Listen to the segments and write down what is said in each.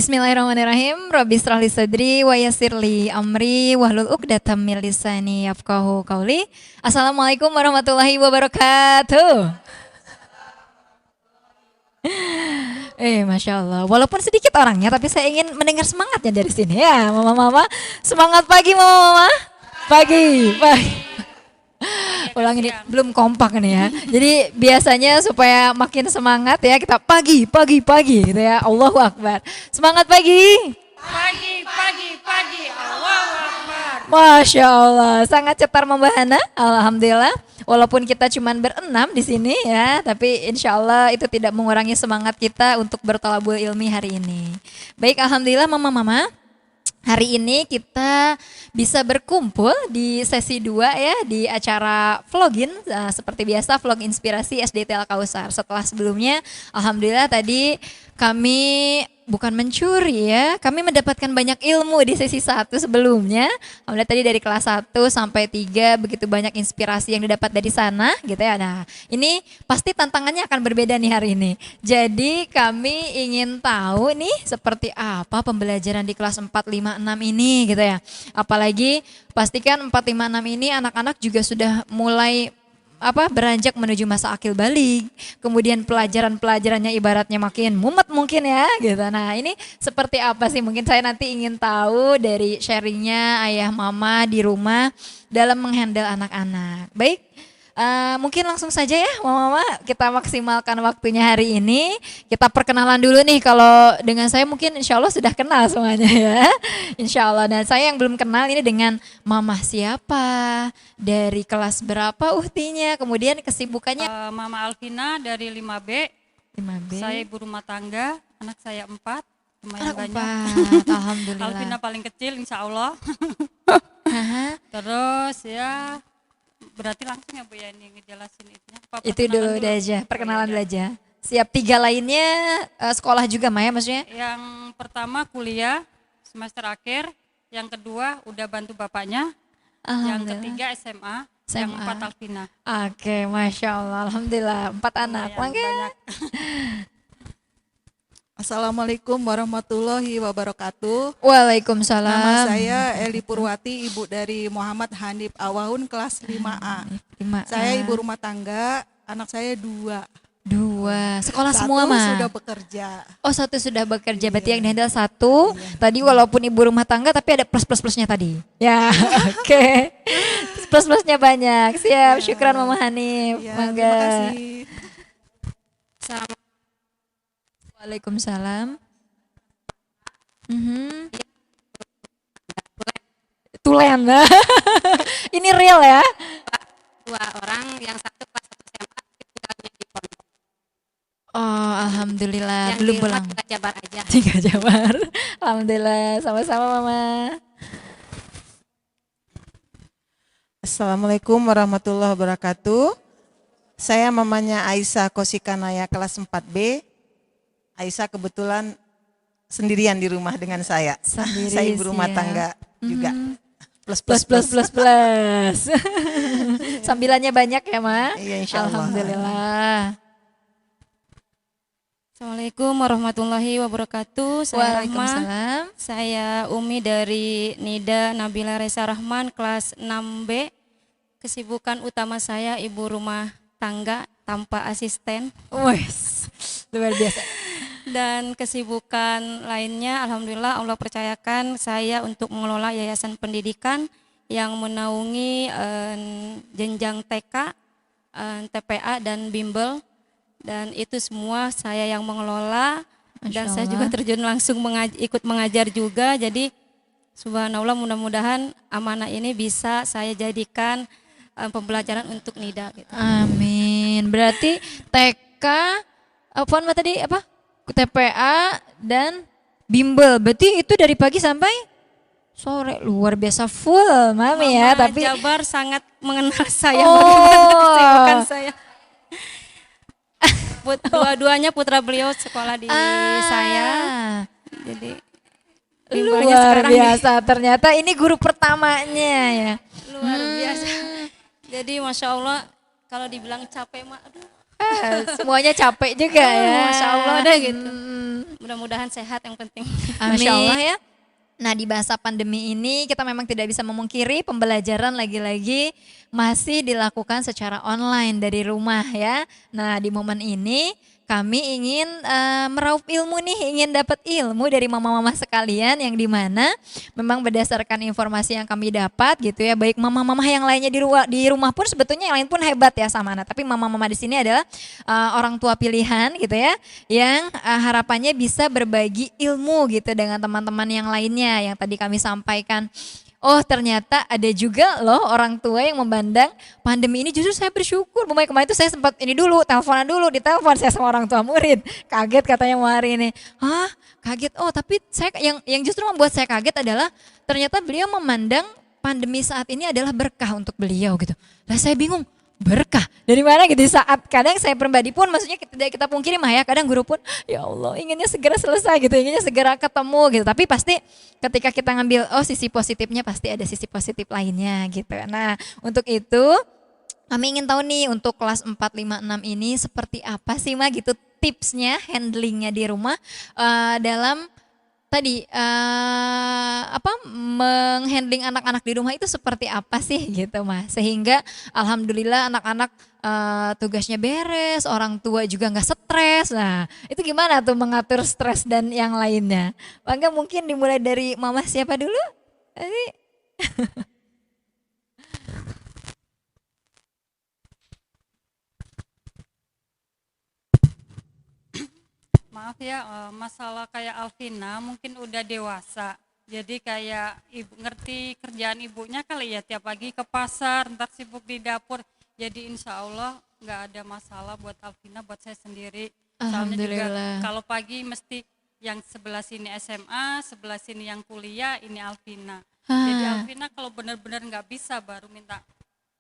Bismillahirrahmanirrahim. Rabbi shrah li sadri wa yassir li amri wahlul 'uqdatam min lisani yafqahu qauli. Assalamualaikum warahmatullahi wabarakatuh. Masya Allah. Walaupun sedikit orangnya, tapi saya ingin mendengar semangatnya dari sini ya, mama-mama. Semangat pagi, mama-mama. Pagi, pagi. Ulang ini belum kompak nih ya. Jadi biasanya supaya makin semangat ya kita pagi gitu ya. Allahu Akbar. Semangat pagi. Pagi, Allahu Akbar. Masya Allah, sangat cetar membahana. Alhamdulillah. Walaupun kita cuma berenam di sini ya, tapi insya Allah itu tidak mengurangi semangat kita untuk bertolabul ilmi hari ini. Baik, alhamdulillah mama-mama. Hari ini kita bisa berkumpul di sesi 2 ya di acara vlogin seperti biasa vlog inspirasi SDT Al Kausar. Setelah sebelumnya alhamdulillah tadi kami bukan mencuri ya, kami mendapatkan banyak ilmu di sesi 1 sebelumnya. Alhamdulillah tadi dari kelas 1 sampai 3 begitu banyak inspirasi yang didapat dari sana gitu ya. Nah, ini pasti tantangannya akan berbeda nih hari ini. Jadi kami ingin tahu nih seperti apa pembelajaran di kelas 4, 5, 6 ini gitu ya. Apalagi pastikan 4, 5, 6 ini anak-anak juga sudah mulai beranjak menuju masa akil balik, kemudian pelajarannya ibaratnya makin mumet mungkin ya gitu. Nah ini seperti apa sih, mungkin saya nanti ingin tahu dari sharingnya ayah mama di rumah dalam menghandle anak-anak. Baik, mungkin langsung saja ya mama-mama kita maksimalkan waktunya hari ini. Kita perkenalan dulu nih, kalau dengan saya mungkin insya Allah sudah kenal semuanya ya. Insya Allah, dan saya yang belum kenal ini dengan mama siapa, dari kelas berapa uhtinya, kemudian kesibukannya. Mama Alvina dari 5B. 5B. Saya ibu rumah tangga, anak saya 4, lumayan Anak banyak. 4, alhamdulillah. Alvina paling kecil insya Allah. Terus ya berarti langsung ya Bu ya ini ngejelasin itunya. Itu dulu udah aja, perkenalan dulu aja. Siap, 3 lainnya sekolah juga Maya maksudnya? Yang pertama kuliah semester akhir, yang kedua udah bantu bapaknya, yang ketiga SMA, yang 4 Alvina. Oke, Masya Allah, alhamdulillah 4 anak. Banyak. Assalamualaikum warahmatullahi wabarakatuh. Waalaikumsalam. Nama saya Eli Purwati, ibu dari Muhammad Hanif Awahun kelas 5A. 5A. Saya ibu rumah tangga, anak saya 2. Sekolah Satu semua mah? sudah bekerja. Oh, 1 sudah bekerja, berarti yang dihandle 1. Tadi walaupun ibu rumah tangga tapi ada plus-plusnya tadi. Ya, oke. Plus-plusnya banyak. Siap, syukran Mama Hanif. Ya, Mangga. terima kasih. Waalaikumsalam. Tulen. Ini real ya? 2 orang, yang satu kelas 1 SMA, tinggalnya di pondok. Oh, alhamdulillah. Yang Belum di rumah pulang. tinggal Jabar aja. Tinggal Jabar. Alhamdulillah, sama-sama Mama. Assalamualaikum warahmatullahi wabarakatuh. Saya mamanya Aisyah Kosikanaya kelas 4B. Aisyah kebetulan sendirian di rumah dengan saya. Sendiri, saya ibu rumah siap. tangga juga. Plus. Sambilannya banyak ya, Ma? Iya, insya Allah. Alhamdulillah. Assalamualaikum warahmatullahi wabarakatuh. Saya Rahma. Waalaikumsalam. Saya Umi dari Nida Nabila Reza Rahman kelas 6B. Kesibukan utama saya ibu rumah tangga tanpa asisten. Wes, luar biasa. Dan kesibukan lainnya alhamdulillah Allah percayakan saya untuk mengelola yayasan pendidikan yang menaungi jenjang TK, TPA dan bimbel, dan itu semua saya yang mengelola. Dan saya juga terjun langsung ikut mengajar juga. Jadi subhanallah, mudah-mudahan amanah ini bisa saya jadikan pembelajaran untuk NIDA gitu. Amin. Berarti TK TPA dan bimbel. Berarti itu dari pagi sampai sore, luar biasa full Mami ya. Tapi Jabar sangat mengenal saya, Oh. bagaimana kesibukan saya. Dua-duanya putra beliau sekolah di saya. Jadi bimbelnya luar sekarang biasa. Ternyata ini guru pertamanya ya. luar biasa. Jadi Masya Allah, kalau dibilang capek mah aduh Semuanya capek juga ya. Masya Allah deh gitu. Mudah-mudahan sehat yang penting. Masya Allah ya. Nah di masa pandemi ini kita memang tidak bisa memungkiri pembelajaran lagi-lagi masih dilakukan secara online dari rumah ya. Nah di momen ini kami ingin meraup ilmu nih, ingin dapat ilmu dari mama-mama sekalian yang dimana memang berdasarkan informasi yang kami dapat gitu ya, baik mama-mama yang lainnya di rumah pun sebetulnya yang lain pun hebat ya sama anak, tapi mama-mama di sini adalah orang tua pilihan gitu ya, yang harapannya bisa berbagi ilmu gitu dengan teman-teman yang lainnya yang tadi kami sampaikan. Oh ternyata ada juga loh orang tua yang memandang pandemi ini justru saya bersyukur. Bu Mai kemarin itu saya sempat ini dulu, teleponan dulu, ditelepon saya sama orang tua murid. Kaget katanya mau hari ini. Hah kaget, oh tapi saya yang justru membuat saya kaget adalah ternyata beliau memandang pandemi saat ini adalah berkah untuk beliau gitu. Lah saya bingung, berkah dari mana gitu, saat kadang saya pribadi pun maksudnya kita pungkiri mah ya, kadang guru pun ya Allah inginnya segera selesai gitu, inginnya segera ketemu gitu, tapi pasti ketika kita ngambil sisi positifnya pasti ada sisi positif lainnya gitu. Nah untuk itu kami ingin tahu nih untuk kelas 4, 5, 6 ini seperti apa sih Ma gitu tipsnya handlingnya di rumah dalam tadi menghandling anak-anak di rumah itu seperti apa sih gitu Mas, sehingga alhamdulillah anak-anak tugasnya beres, orang tua juga nggak stres. Nah itu gimana tuh mengatur stres dan yang lainnya? Bangga mungkin dimulai dari mama siapa dulu? Maaf ya, masalah kayak Alvina mungkin udah dewasa. Jadi kayak ibu ngerti kerjaan ibunya kali ya, tiap pagi ke pasar, ntar sibuk di dapur. Jadi insya Allah nggak ada masalah buat Alvina, buat saya sendiri. Soalnya juga kalau pagi mesti yang sebelah sini SMA, sebelah sini yang kuliah, ini Alvina. Jadi Alvina kalau benar-benar nggak bisa baru minta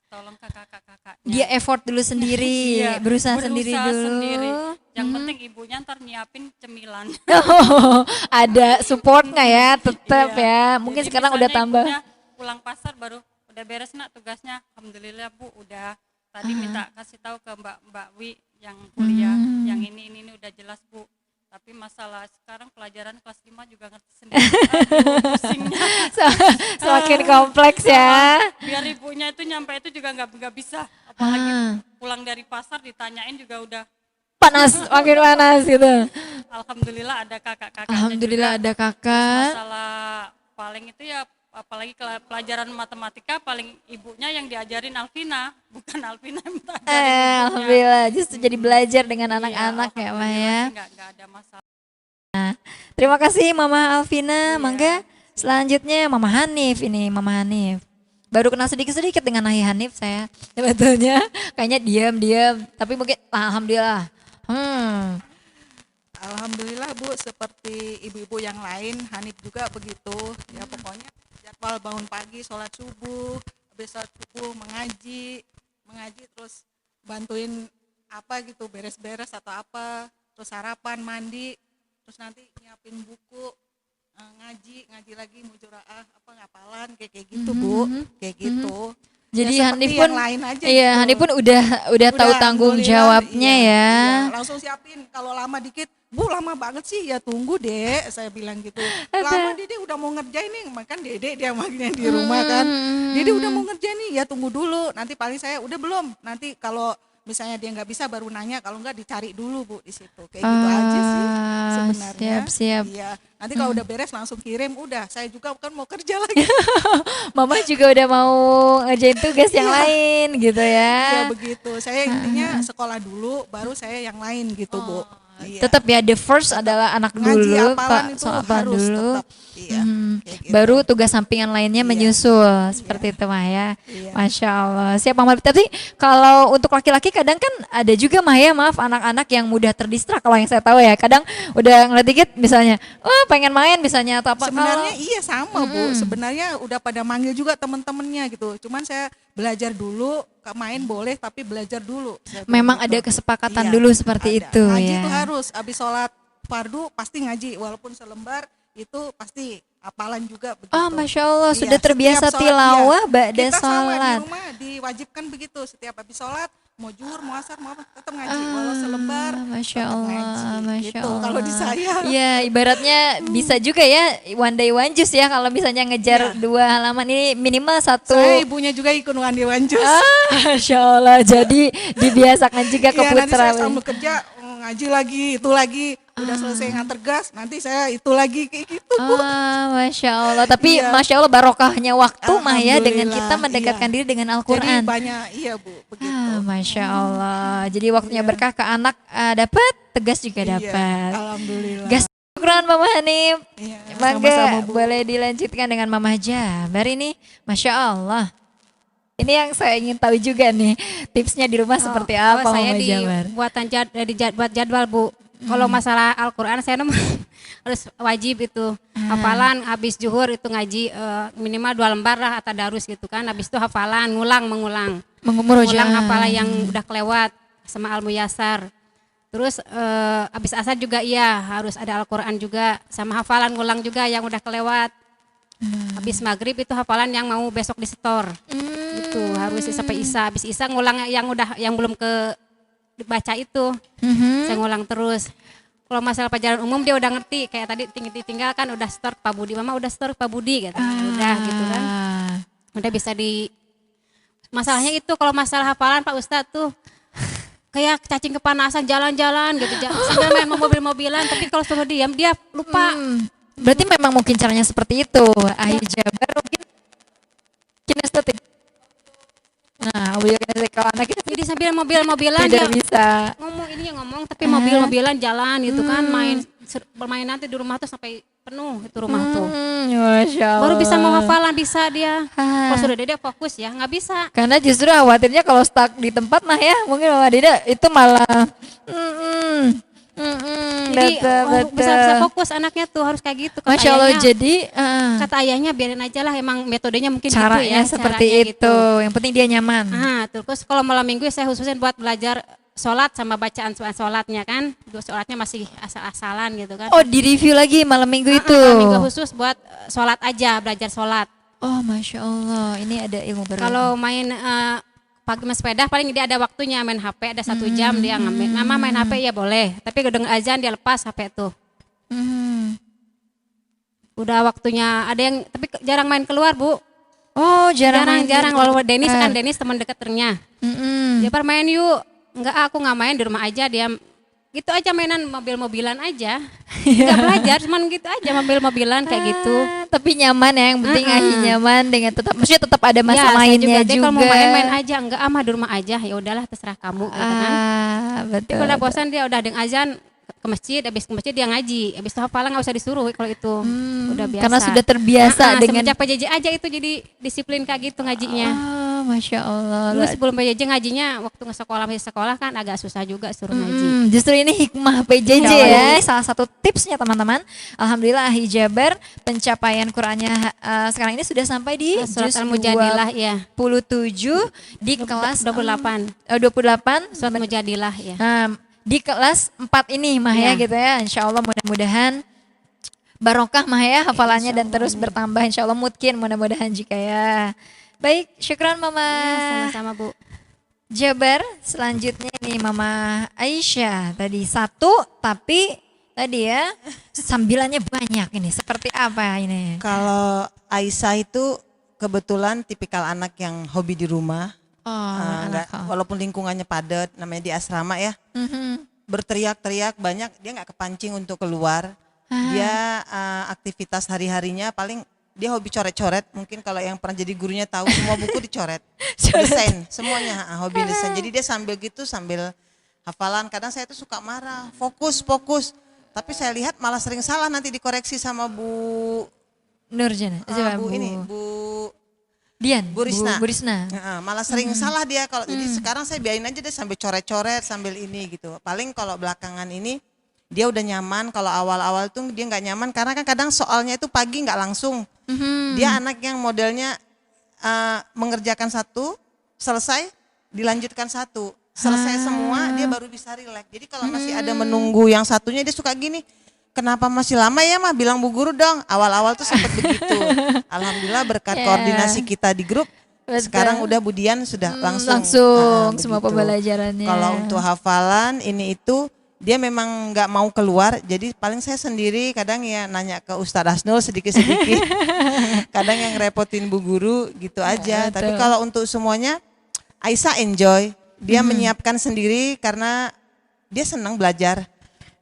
tolong ke kakak-kakaknya. Dia effort dulu sendiri, Iya, berusaha sendiri dulu. Sendiri. Yang penting ibunya ntar nyiapin cemilan. Ada support nggak ya, tetap Iya. ya. Mungkin Jadi sekarang udah misalnya tambah. ibunya pulang pasar baru udah beres nak tugasnya. Alhamdulillah Bu udah. Tadi minta kasih tahu ke Mbak Wi yang kuliah, yang ini udah jelas Bu. Tapi masalah sekarang pelajaran kelas 5 juga ngerti sendiri. Aduh, pusingnya. Semakin kompleks ya. Biar ibunya itu nyampe itu juga nggak bisa. Apalagi pulang dari pasar ditanyain juga udah Panas, makin panas gitu. alhamdulillah ada kakak-kakaknya. Alhamdulillah juga. ada kakak. Masalah paling itu ya apalagi pelajaran matematika paling ibunya yang diajarin Alvina, bukan Alvina yang minta ajarin ibunya. Alhamdulillah, justru jadi belajar dengan anak-anak ya Ma ya. Nggak ada masalah. Terima kasih Mama Alvina. Mangga selanjutnya Mama Hanif ini, Mama Hanif. Baru kenal sedikit-sedikit dengan Ayah Hanif saya. Sebetulnya kayaknya diam-diam, tapi mungkin alhamdulillah. Alhamdulillah Bu, seperti ibu-ibu yang lain, Hanif juga begitu. Ya pokoknya jadwal bangun pagi, sholat subuh, habis sholat subuh mengaji terus bantuin apa gitu, beres-beres atau apa, terus sarapan, mandi, terus nanti nyiapin buku, ngaji lagi mujuraah apa ngapalan kayak gitu Bu, kayak gitu. Jadi Ya, Hanif seperti pun yang lain aja iya, gitu. Hanif pun udah tahu tanggung alhamdulillah, jawabnya iya, ya. iya. Langsung siapin, kalau lama dikit, Bu lama banget sih, ya tunggu Dek, saya bilang gitu. Lama Dede udah mau ngerjain nih, makan Dede dia manggilnya di rumah kan. Dede udah mau ngerjain nih, ya tunggu dulu, nanti paling saya udah belum, nanti kalau misalnya dia nggak bisa baru nanya, kalau nggak dicari dulu Bu di situ, kayak gitu aja sih sebenarnya. Siap. Iya, nanti kalau udah beres langsung kirim, udah saya juga kan mau kerja lagi. Mama juga udah mau ngerjain tugas yang Iya. lain gitu ya. Ya begitu, saya intinya sekolah dulu, baru saya yang lain gitu Bu. Iya. Tetap ya the first adalah anak Ngaji, dulu, hafalan Pak itu Sopan harus dulu. tetap. Iya, kayak gitu. Baru tugas sampingan lainnya menyusul seperti itu Mah ya. Iya. Masya Allah. Siap Mama. Tapi kalau untuk laki-laki kadang kan ada juga Mah ya, maaf anak-anak yang mudah terdistrak kalau yang saya tahu ya. Kadang udah ngeliat dikit misalnya, pengen main misalnya atau apa. Sebenarnya iya sama Bu, sebenarnya udah pada manggil juga teman-temannya gitu. Cuman saya belajar dulu, main boleh tapi belajar dulu. Saya bilang Memang gitu. ada kesepakatan Iya, dulu seperti ada. itu Ngaji ya. itu harus, habis sholat fardu pasti ngaji, walaupun selembar itu pasti hafalan juga begitu. Oh, Masya Allah, Iya, sudah terbiasa setiap sholat, tilawah iya. ba'da Kita sama di sholat. rumah diwajibkan begitu, setiap habis sholat mau zuhur, mau asar, mau apa, tetap ngaji. Walau selembar, Masya tetap Allah, ngaji. Masya Gitu, Allah. kalau di saya. Iya, ibaratnya bisa juga ya one day one juice ya kalau misalnya ngejar Iya. 2 halaman ini minimal 1. Saya ibunya juga ikut One Day One Juice. Masya Allah, jadi dibiasakan juga ke Iya, nanti putra. saya sambil kerja ngaji lagi, itu lagi. Udah selesai nganter gas, nanti saya itu lagi kayak gitu. Masya Allah. Tapi Iya. Masya Allah barokahnya waktu mah ya dengan Alhamdulillah, kita mendekatkan iya. diri dengan Jadi Al-Quran. banyak, iya Bu, begitu. Masya Allah. Jadi waktunya Iya. berkah ke anak dapat, tegas juga Iya, dapat. Alhamdulillah. Gas syukran Mama Hanif. Iya, Mangga sama-sama, Bu. boleh dilanjutkan dengan Mama Jabar ini. Masya Allah. Ini yang saya ingin tahu juga nih. Tipsnya di rumah seperti apa saya Mama di Jabar? buat jadwal Bu. Kalau masalah Al-Quran saya harus wajib itu hafalan habis zuhur itu ngaji minimal 2 lembar lah atau darus gitu kan. Habis itu hafalan mengulang Mengulang hafalan yang udah kelewat sama Al-Muyassar. Terus habis asar juga iya harus ada Al-Quran juga sama hafalan ngulang juga yang udah kelewat. Habis maghrib itu hafalan yang mau besok disetor. Itu harus sampai Isya. Habis Isya ngulang yang belum ke dibaca itu. Saya ngulang terus. Kalau masalah pelajaran umum dia udah ngerti kayak tadi tinggal kan udah store ke Pak Budi. Mama udah store ke Pak Budi gitu. Udah gitu kan. Udah bisa masalahnya itu kalau masalah hafalan Pak Ustadz tuh kayak cacing kepanasan jalan-jalan gitu sambil main mobil-mobilan tapi kalau suruh diam dia lupa. Berarti memang mungkin caranya seperti itu. Ahi Jabar mungkin kinestetik. Nah, beliau kinestetik kalau anak kita Jadi sambil mobil-mobilan tidak dia bisa. ngomong tapi mobil-mobilan jalan gitu kan bermain nanti di rumah tuh sampai penuh itu rumah tuh. Masya Allah. Baru bisa mau hafalan bisa dia. Ah. Kalau sudah dia fokus ya nggak bisa. Karena justru khawatirnya kalau stuck di tempat nah ya mungkin Mama Dida itu malah Jadi betul, bisa betul. fokus anaknya tuh harus kayak gitu. Masya Allah, jadi Kata ayahnya biarin aja lah emang metodenya mungkin caranya gitu ya. seperti caranya itu. Yang penting dia nyaman. Terus kalau malam minggu saya khususin buat belajar sholat sama bacaan sholatnya kan. Sholatnya masih asal-asalan gitu kan. Oh, di review lagi malam minggu itu. Malam minggu khusus buat sholat aja, belajar sholat. Oh, Masya Allah, ini ada ilmu baru. Kalau main pagi main sepeda paling dia ada waktunya main HP ada 1 jam dia ngambil. Mama main HP ya boleh, tapi kalau dengar azan dia lepas HP tuh. Udah waktunya ada yang tapi jarang main keluar Bu. Oh, jarang. Kalau Denis teman dekatnya. Dia main yuk. Enggak aku nggak main di rumah aja dia. Gitu aja mainan mobil-mobilan aja. Enggak belajar cuman gitu aja mobil-mobilan kayak gitu. Tapi nyaman ya, yang penting Ahi nyaman dengan maksudnya tetap ada masa Ya, saya mainnya Dia juga. kalau mau main aja enggak di rumah aja. Ya udahlah terserah kamu gitu kan. Betul. Kalau udah bosan dia udah dengan azan ke masjid, habis ke masjid dia ngaji, habis itu hafalan nggak usah disuruh kalau itu udah biasa. Karena sudah terbiasa dengan semenjak PJJ aja itu jadi disiplin kayak gitu ngajinya. Masya Allah. Dulu sebelum PJJ ngajinya waktu masih sekolah kan agak susah juga suruh ngaji. Justru ini hikmah PJJ ya. Salah satu tipsnya teman-teman. Alhamdulillah Ahi Jabar pencapaian Qur'annya sekarang ini sudah sampai di Surat juz Al-Mujadilah ya. 27 di kelas 28. 28. Surat Mujadilah ya. Di kelas 4 ini Mah ya gitu ya. Insya Allah mudah-mudahan barokah Mah ya hafalannya dan terus bertambah insya Allah mungkin mudah-mudahan jika ya. Baik, syukran Mama Sama-sama Bu. Jabar. Selanjutnya nih Mama Aisyah. Tadi 1 tapi tadi ya sambilannya banyak ini. Seperti apa ini? Kalau Aisyah itu kebetulan tipikal anak yang hobi di rumah. Walaupun lingkungannya padat, namanya di asrama ya. Berteriak-teriak banyak, dia nggak kepancing untuk keluar. Dia aktivitas hari-harinya paling dia hobi coret-coret. Mungkin kalau yang pernah jadi gurunya tahu semua buku dicoret. Desain, semuanya hobi desain. Jadi dia sambil gitu sambil hafalan. Kadang saya tuh suka marah, fokus. Tapi saya lihat malah sering salah nanti dikoreksi sama Bu Nurjana. Bu Dian, Bu Risna. Bu Risna. Malah sering salah dia kalau jadi sekarang saya biarin aja deh sambil coret-coret sambil ini gitu. Paling kalau belakangan ini dia udah nyaman. Kalau awal-awal tuh dia nggak nyaman karena kan kadang soalnya itu pagi nggak langsung. Dia anak yang modelnya mengerjakan satu selesai dilanjutkan satu selesai semua dia baru bisa rileks. Jadi kalau masih ada menunggu yang satunya dia suka gini. kenapa masih lama ya mah, bilang Bu Guru dong. Awal-awal tuh sempat begitu. Alhamdulillah berkat koordinasi kita di grup, sekarang udah Budian sudah langsung semua begitu. pembelajarannya. Kalau untuk hafalan ini itu dia memang nggak mau keluar, jadi paling saya sendiri kadang ya nanya ke Ustadz Asnul sedikit-sedikit. Kadang yang repotin Bu Guru gitu aja. Tapi kalau untuk semuanya Aisyah enjoy, dia menyiapkan sendiri karena dia senang belajar.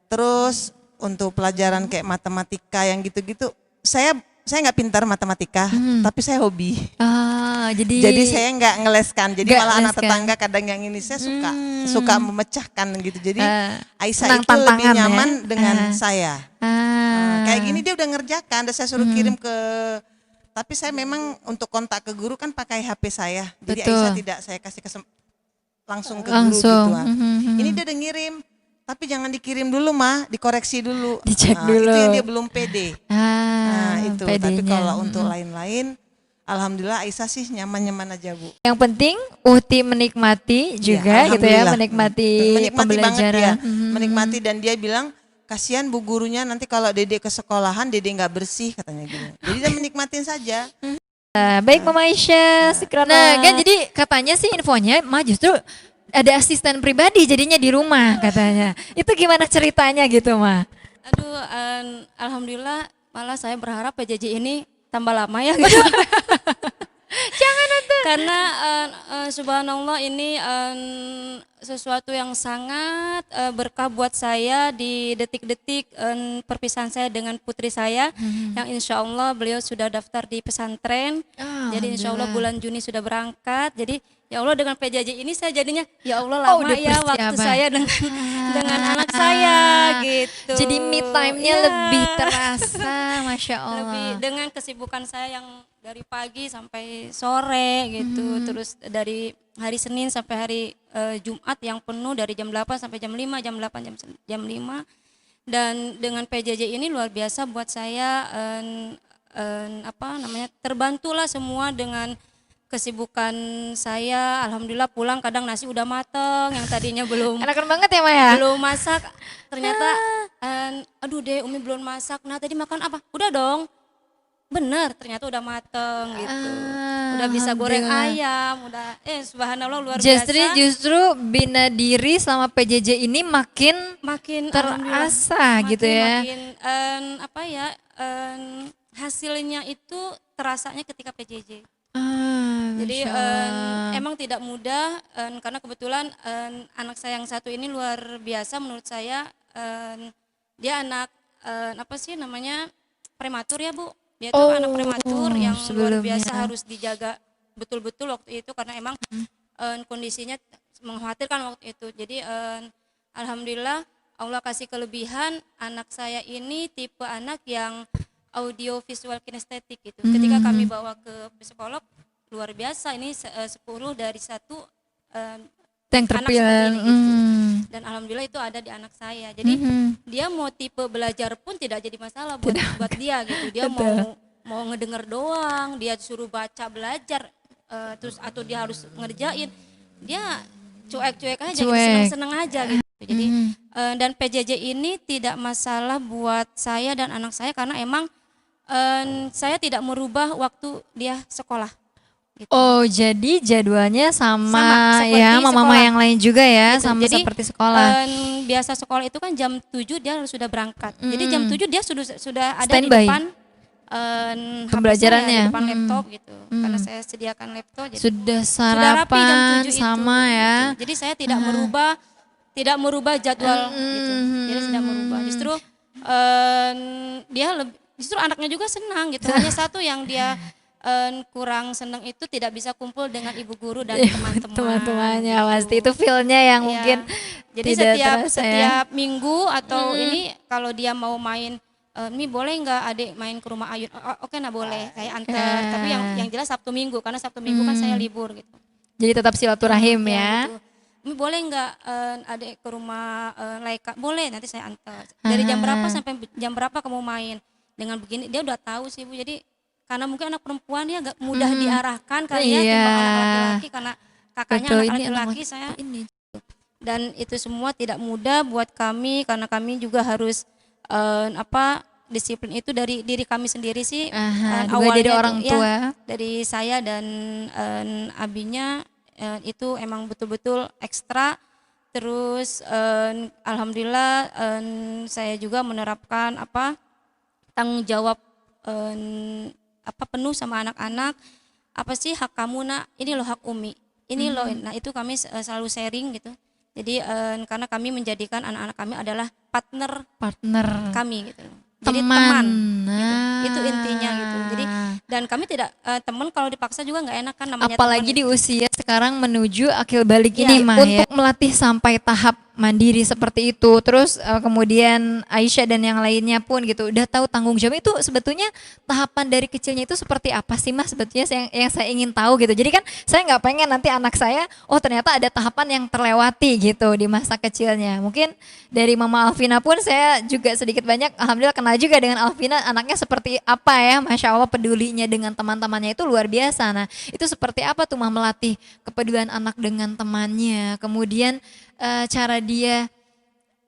Terus untuk pelajaran kayak matematika yang gitu-gitu, saya nggak pintar matematika, tapi saya hobi. Jadi saya nggak ngeleskan. Jadi malah anak tetangga kadang yang ini saya suka memecahkan gitu. Jadi Aisyah itu lebih nyaman dengan saya. Kayak gini dia udah ngerjakan, udah saya suruh kirim ke. Tapi saya memang untuk kontak ke guru kan pakai HP saya. Jadi Aisyah tidak saya kasih langsung ke guru gitu. Ini dia udah ngirim. Tapi jangan dikirim dulu mah, dikoreksi dulu. Dicek dulu. Itu yang dia belum pede. Itu. Pedenya. Tapi kalau untuk lain-lain, alhamdulillah Aisyah sih nyaman-nyaman aja Bu. Yang penting Uhti menikmati juga gitu ya, menikmati pembelajaran. Banget dia, menikmati dan dia bilang kasihan Bu gurunya nanti kalau Dede ke sekolahan Dede nggak bersih katanya gitu. Jadi dia menikmatin saja. Baik Mama Aisyah, Nah kan jadi katanya sih infonya mah justru ada asisten pribadi jadinya di rumah katanya. Itu gimana ceritanya gitu mah? Aduh, alhamdulillah malah saya berharap PJJ ini tambah lama ya gitu. Jangan nanti. Karena subhanallah ini sesuatu yang sangat berkah buat saya di detik-detik perpisahan saya dengan putri saya yang insya Allah beliau sudah daftar di pesantren. Jadi insya Allah bulan Juni sudah berangkat. Jadi ya Allah dengan PJJ ini saya jadinya ya Allah lama ya waktu saya dengan anak saya gitu. Jadi me time-nya lebih terasa, Masya Allah. Lebih dengan kesibukan saya yang dari pagi sampai sore gitu, terus dari hari Senin sampai hari Jumat yang penuh dari jam 8 sampai jam 5, jam 8 jam 5. Dan dengan PJJ ini luar biasa buat saya terbantulah semua dengan kesibukan saya. Alhamdulillah pulang kadang nasi udah mateng yang tadinya belum enakan banget ya Maya? Belum masak. Ternyata aduh deh Umi belum masak. Nah tadi makan apa? Udah dong. Bener ternyata udah mateng gitu. Udah bisa goreng ayam, udah subhanallah luar biasa. Justru bina diri selama PJJ ini makin terasa gitu ya. Hasilnya itu terasanya ketika PJJ. Jadi emang tidak mudah karena kebetulan anak saya yang satu ini luar biasa menurut saya. Dia anak prematur ya Bu. Dia tuh anak prematur yang luar biasa harus dijaga betul-betul waktu itu karena emang kondisinya mengkhawatirkan waktu itu. Jadi alhamdulillah Allah kasih kelebihan anak saya ini tipe anak yang audio visual kinestetik gitu. Ketika kami bawa ke psikolog luar biasa ini 10 dari 1 yang terpilih gitu. Dan alhamdulillah itu ada di anak saya. Jadi dia mau tipe belajar pun tidak jadi masalah buat dia gitu. Dia mau ngedenger doang, dia suruh baca belajar terus atau dia harus ngerjain. Dia cuek-cuek aja gitu, seneng-seneng aja gitu. Jadi dan PJJ ini tidak masalah buat saya dan anak saya karena emang saya tidak merubah waktu dia sekolah. Gitu. Oh jadi jadwalnya sama ya mama yang lain juga ya gitu. Sama jadi, seperti sekolah. Biasa sekolah itu kan jam 7 dia sudah berangkat. Jadi jam 7 dia sudah ada stand di by. Depan pembelajarannya di depan laptop gitu. Karena saya sediakan laptop. Jadi sudah sarapan jam 7 sama itu, ya. Gitu. Jadi saya tidak merubah jadwal gitu. Jadi tidak merubah. Justru justru anaknya juga senang gitu. Hanya satu yang dia kurang senang itu tidak bisa kumpul dengan ibu guru dan teman-temannya pasti itu feel-nya yang mungkin jadi setiap minggu atau ini kalau dia mau main Mi boleh nggak adik main ke rumah Ayun? Oke, nah boleh saya antar. Tapi yang jelas Sabtu Minggu karena Sabtu Minggu kan saya libur gitu. Jadi tetap silaturahim ya. Gitu. Mi boleh nggak adik ke rumah Laika? Boleh, nanti saya antar. Dari jam berapa sampai jam berapa kamu main? Dengan begini dia udah tahu sih Bu. Jadi karena mungkin anak perempuan ya agak mudah diarahkan kali ya timbang anak laki-laki karena kakaknya anak laki-laki saya ini. Dan itu semua tidak mudah buat kami karena kami juga harus disiplin itu dari diri kami sendiri sih. Juga dari Awalnya orang tuh, tua. ya, dari saya dan abinya itu emang betul-betul ekstra. Terus alhamdulillah saya juga menerapkan tanggung jawab penuh sama anak-anak. Apa sih hak kamu nak? Ini loh hak Umi. Ini loh. Nah itu kami selalu sharing gitu. Jadi karena kami menjadikan anak-anak kami adalah partner kami gitu. Jadi teman gitu. Itu intinya gitu. Jadi dan kami tidak teman kalau dipaksa juga nggak enak kan namanya Apalagi teman. di usia sekarang menuju akil balik ini Iya, mah ya. Untuk melatih sampai tahap mandiri seperti itu. Terus kemudian Aisyah dan yang lainnya pun gitu udah tahu tanggung jawab itu sebetulnya tahapan dari kecilnya itu seperti apa sih Mas sebetulnya yang saya ingin tahu gitu. Jadi kan saya nggak pengen nanti anak saya ternyata ada tahapan yang terlewati gitu di masa kecilnya. Mungkin dari Mama Alvina pun saya juga sedikit banyak alhamdulillah kenal juga dengan Alvina anaknya seperti apa ya. Masya Allah pedulinya dengan teman-temannya itu luar biasa. Nah itu seperti apa tuh Mah melatih kepedulian anak dengan temannya. Kemudian cara dia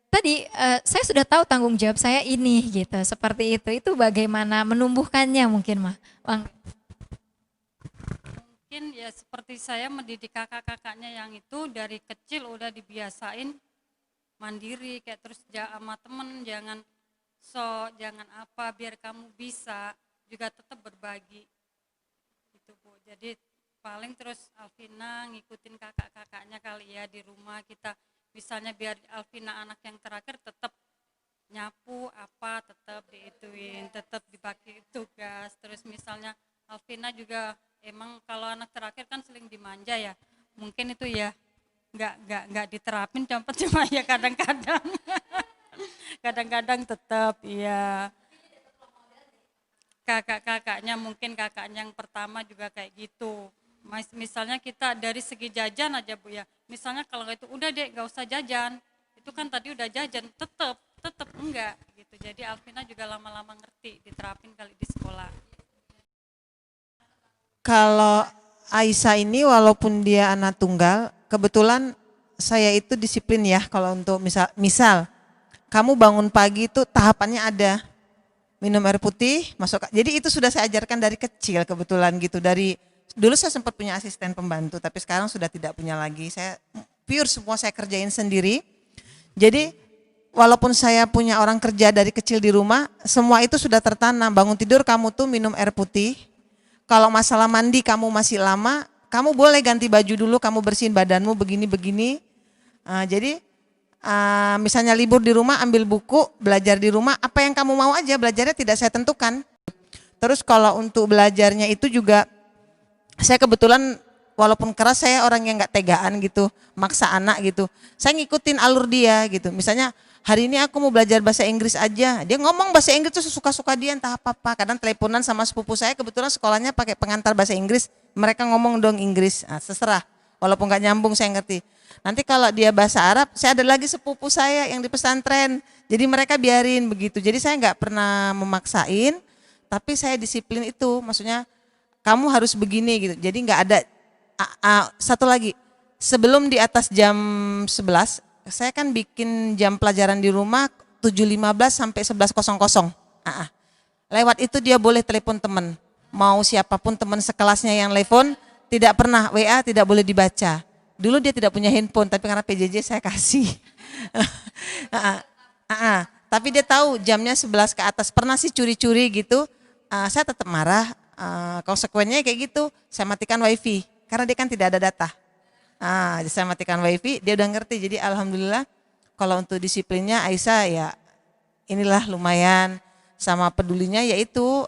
tadi saya sudah tahu tanggung jawab saya ini gitu seperti itu bagaimana menumbuhkannya mungkin Mah Bang. Mungkin ya seperti saya mendidik kakak-kakaknya yang itu dari kecil udah dibiasain mandiri kayak terus sama temen jangan jangan biar kamu bisa juga tetap berbagi gitu Bu. Jadi paling terus Alvina ngikutin kakak-kakaknya kali ya di rumah kita misalnya biar Alvina anak yang terakhir tetap nyapu tetap diituin tetap dibagi tugas terus misalnya Alvina juga emang kalau anak terakhir kan sering dimanja ya mungkin itu ya nggak diterapin cuma ya kadang-kadang kadang-kadang tetap ya kakak-kakaknya mungkin kakaknya yang pertama juga kayak gitu. Misalnya kita dari segi jajan aja Bu ya. Misalnya kalau itu udah deh gak usah jajan. Itu kan tadi udah jajan tetap enggak gitu. Jadi Alvina juga lama-lama ngerti diterapin kali di sekolah. Kalau Aisyah ini walaupun dia anak tunggal, kebetulan saya itu disiplin ya kalau untuk misal kamu bangun pagi itu tahapannya ada. Minum air putih, jadi itu sudah saya ajarkan dari kecil kebetulan gitu. Dulu saya sempat punya asisten pembantu, tapi sekarang sudah tidak punya lagi. Saya pure semua saya kerjain sendiri. Jadi walaupun saya punya orang kerja dari kecil di rumah, semua itu sudah tertanam. Bangun tidur kamu tuh minum air putih. Kalau masalah mandi kamu masih lama, kamu boleh ganti baju dulu, kamu bersihin badanmu begini-begini. Jadi misalnya libur di rumah ambil buku, belajar di rumah, apa yang kamu mau aja belajarnya tidak saya tentukan. Terus kalau untuk belajarnya itu juga saya kebetulan walaupun keras saya orang yang nggak tegaan gitu, maksa anak gitu. Saya ngikutin alur dia gitu. Misalnya hari ini aku mau belajar bahasa Inggris aja. Dia ngomong bahasa Inggris tuh suka-suka dia entah apa-apa. Kadang teleponan sama sepupu saya kebetulan sekolahnya pakai pengantar bahasa Inggris. Mereka ngomong dong Inggris, terserah. Walaupun nggak nyambung saya ngerti. Nanti kalau dia bahasa Arab, saya ada lagi sepupu saya yang di pesantren. Jadi mereka biarin begitu. Jadi saya nggak pernah memaksain, tapi saya disiplin itu. Maksudnya kamu harus begini gitu. Jadi nggak ada satu lagi. Sebelum di atas jam 11, saya kan bikin jam pelajaran di rumah 7.15 sampai 11.00. Lewat itu dia boleh telepon teman. Mau siapapun teman sekelasnya yang telepon, tidak pernah WA tidak boleh dibaca. Dulu dia tidak punya handphone, tapi karena PJJ saya kasih. Tapi dia tahu jamnya 11 ke atas. Pernah sih curi-curi gitu, saya tetap marah. Konsekuensinya kayak gitu, saya matikan wifi. Karena dia kan tidak ada data. Saya matikan wifi, dia udah ngerti. Jadi alhamdulillah kalau untuk disiplinnya Aisyah ya inilah lumayan. Sama pedulinya yaitu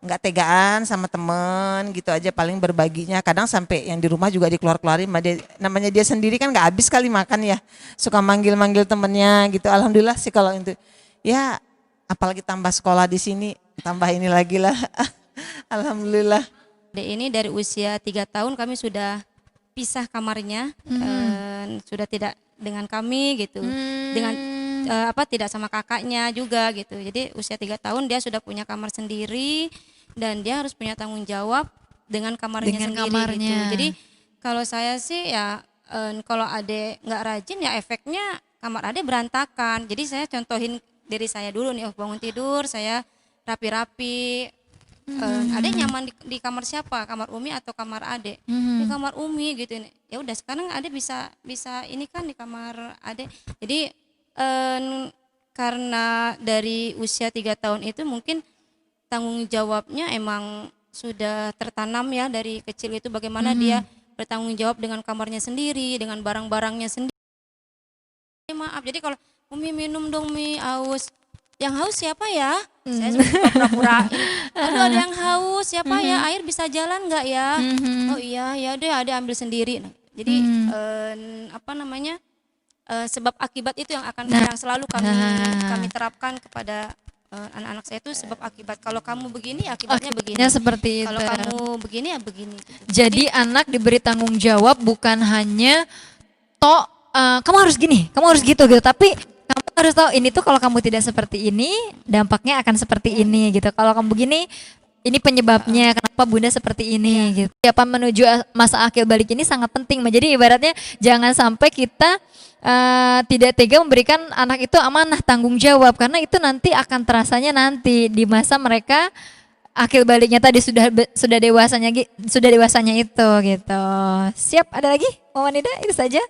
nggak tegaan sama temen gitu aja, paling berbaginya. Kadang sampai yang di rumah juga dikeluar-keluarin. Namanya dia sendiri kan nggak habis kali makan ya, suka manggil-manggil temennya gitu. Alhamdulillah sih kalau itu ya, apalagi tambah sekolah di sini, tambah ini lagi lah. Alhamdulillah. Ini dari usia 3 tahun kami sudah pisah kamarnya, sudah tidak dengan kami gitu, dengan tidak sama kakaknya juga gitu. Jadi usia 3 tahun dia sudah punya kamar sendiri dan dia harus punya tanggung jawab dengan kamarnya sendiri gitu. Jadi kalau saya sih ya kalau adek nggak rajin ya efeknya kamar adek berantakan. Jadi saya contohin diri saya dulu nih, bangun tidur saya rapi-rapi. Adek nyaman di kamar siapa? Kamar Umi atau kamar adek? Di kamar Umi gitu. Ya udah sekarang adek bisa ini kan di kamar adek. Jadi karena dari usia 3 tahun itu mungkin tanggung jawabnya emang sudah tertanam ya dari kecil itu, bagaimana dia bertanggung jawab dengan kamarnya sendiri, dengan barang-barangnya sendiri. Maaf, jadi kalau Umi minum dong Mi, haus. Yang haus siapa ya? Saya suka pura-pura. Aduh ada yang haus siapa ya? Air bisa jalan nggak ya? Oh iya ya deh, ada ambil sendiri. Nah, jadi sebab akibat itu yang selalu kami terapkan kepada anak-anak saya, itu sebab akibat. Kalau kamu begini akibatnya begini. Ya seperti Kalau itu. kamu begini ya begini. Gitu. Jadi anak diberi tanggung jawab bukan hanya kamu harus gini, kamu harus gitu, tapi kamu harus tahu ini tuh kalau kamu tidak seperti ini dampaknya akan seperti ini gitu. Kalau kamu begini ini penyebabnya kenapa Bunda seperti ini gitu. Siapa menuju masa akil balik ini sangat penting. Jadi ibaratnya jangan sampai kita tidak tega memberikan anak itu amanah tanggung jawab, karena itu nanti akan terasanya nanti di masa mereka akil baliknya tadi sudah dewasanya itu gitu. Siap, ada lagi Mama Nida? Itu saja.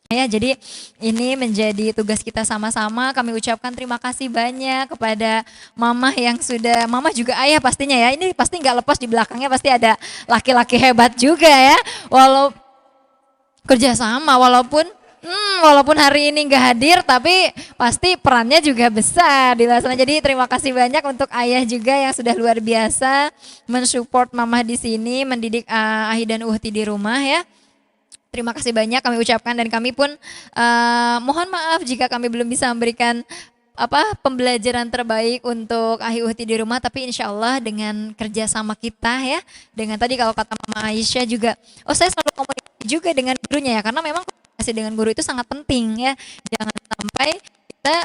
Ya, jadi ini menjadi tugas kita sama-sama. Kami ucapkan terima kasih banyak kepada Mama yang sudah, Mama juga ayah pastinya ya. Ini pasti nggak lepas, di belakangnya pasti ada laki-laki hebat juga ya. Walaupun hari ini nggak hadir, tapi pasti perannya juga besar di sana. Jadi terima kasih banyak untuk ayah juga yang sudah luar biasa mensupport Mama di sini, mendidik Ahi dan Uhti di rumah ya. Terima kasih banyak kami ucapkan, dan kami pun mohon maaf jika kami belum bisa memberikan pembelajaran terbaik untuk Ahi Uhti di rumah, tapi insya Allah dengan kerjasama kita ya, dengan tadi kalau kata Mama Aisyah juga, saya selalu komunikasi juga dengan gurunya ya, karena memang komunikasi dengan guru itu sangat penting ya, jangan sampai kita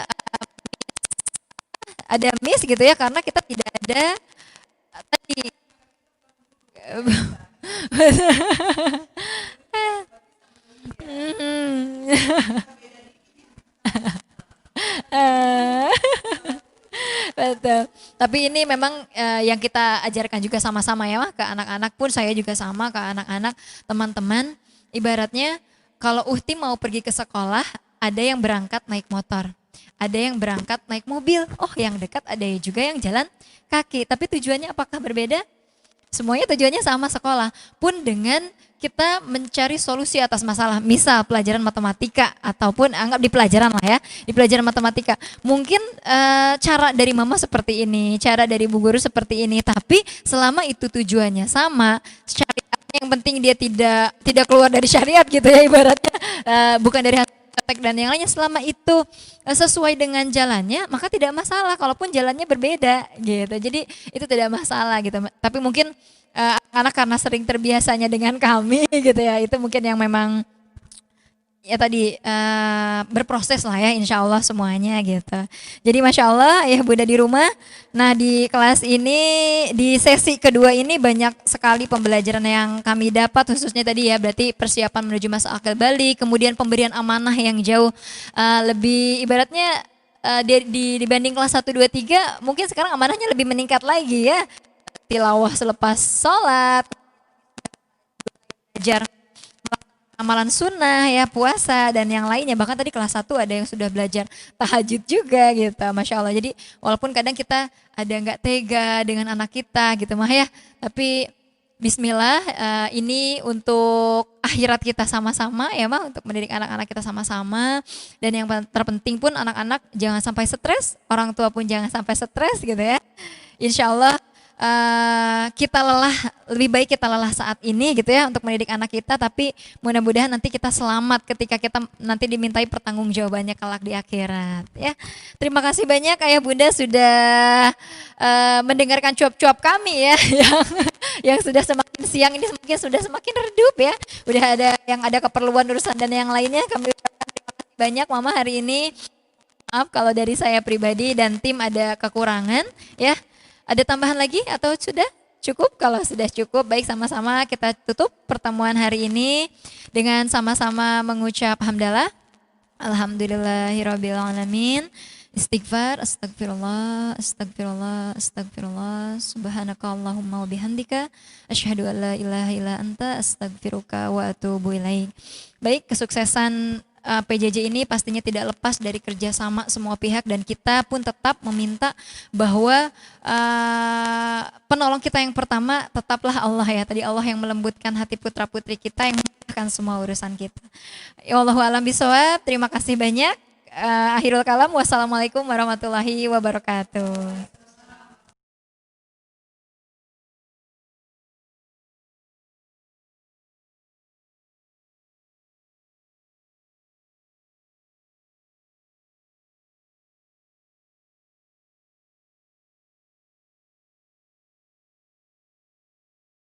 ada miss gitu ya, karena kita tidak ada tadi Betul. Tapi ini memang yang kita ajarkan juga sama-sama ya, ke anak-anak pun, saya juga sama ke anak-anak, teman-teman. Ibaratnya kalau Uhti mau pergi ke sekolah, ada yang berangkat naik motor, ada yang berangkat naik mobil. Yang dekat ada juga yang jalan kaki. Tapi tujuannya apakah berbeda? Semuanya tujuannya sama, sekolah. Pun dengan kita mencari solusi atas masalah, misal pelajaran matematika, ataupun anggap di pelajaran lah ya, di pelajaran matematika. Mungkin cara dari Mama seperti ini, cara dari Bu Guru seperti ini, tapi selama itu tujuannya sama, syariatnya yang penting dia tidak keluar dari syariat gitu ya ibaratnya, bukan dari praktek dan yang lainnya, selama itu sesuai dengan jalannya, maka tidak masalah kalaupun jalannya berbeda gitu. Jadi itu tidak masalah gitu. Tapi mungkin anak karena sering terbiasanya dengan kami gitu ya, itu mungkin yang memang ya tadi berproses lah ya, insya Allah semuanya gitu. Jadi Masya Allah ya Bunda di rumah. Nah di kelas ini, di sesi kedua ini banyak sekali pembelajaran yang kami dapat, khususnya tadi ya, berarti persiapan menuju masa akil balik, kemudian pemberian amanah yang jauh lebih ibaratnya dibanding kelas 1, 2, 3, mungkin sekarang amanahnya lebih meningkat lagi ya. Tilawah selepas sholat, belajar amalan sunnah ya, puasa dan yang lainnya. Bahkan tadi kelas 1 ada yang sudah belajar tahajud juga gitu, Masya Allah. Jadi walaupun kadang kita ada nggak tega dengan anak kita gitu mah ya, tapi bismillah, ini untuk akhirat kita sama-sama ya mah, untuk mendidik anak-anak kita sama-sama. Dan yang terpenting pun anak-anak jangan sampai stres, orang tua pun jangan sampai stres gitu ya. Insya Allah kita lelah, lebih baik kita lelah saat ini gitu ya untuk mendidik anak kita, tapi mudah-mudahan nanti kita selamat ketika kita nanti dimintai pertanggungjawabannya kelak di akhirat ya. Terima kasih banyak Ayah Bunda sudah mendengarkan cuap-cuap kami ya yang sudah semakin siang ini mungkin sudah semakin redup ya. Udah ada yang ada keperluan urusan dan yang lainnya, kami ucapkan terima kasih banyak Mama hari ini. Maaf kalau dari saya pribadi dan tim ada kekurangan ya. Ada tambahan lagi atau sudah cukup? Kalau sudah cukup, baik, sama-sama kita tutup pertemuan hari ini dengan sama-sama mengucap hamdalah. Alhamdulillahirrabbilalamin. Istighfar, astagfirullah, astagfirullah, astagfirullah. Subhanakallahumma wa bihamdika asyhadu an la ilaha illa anta astagfiruka wa atubu ilaik. Baik, kesuksesan PJJ ini pastinya tidak lepas dari kerjasama semua pihak dan kita pun tetap meminta bahwa penolong kita yang pertama tetaplah Allah ya. Tadi Allah yang melembutkan hati putra putri kita, yang memudahkan semua urusan kita. Ya Wallahu a'lam bishawab. Terima kasih banyak. Akhirul kalam, wassalamualaikum warahmatullahi wabarakatuh.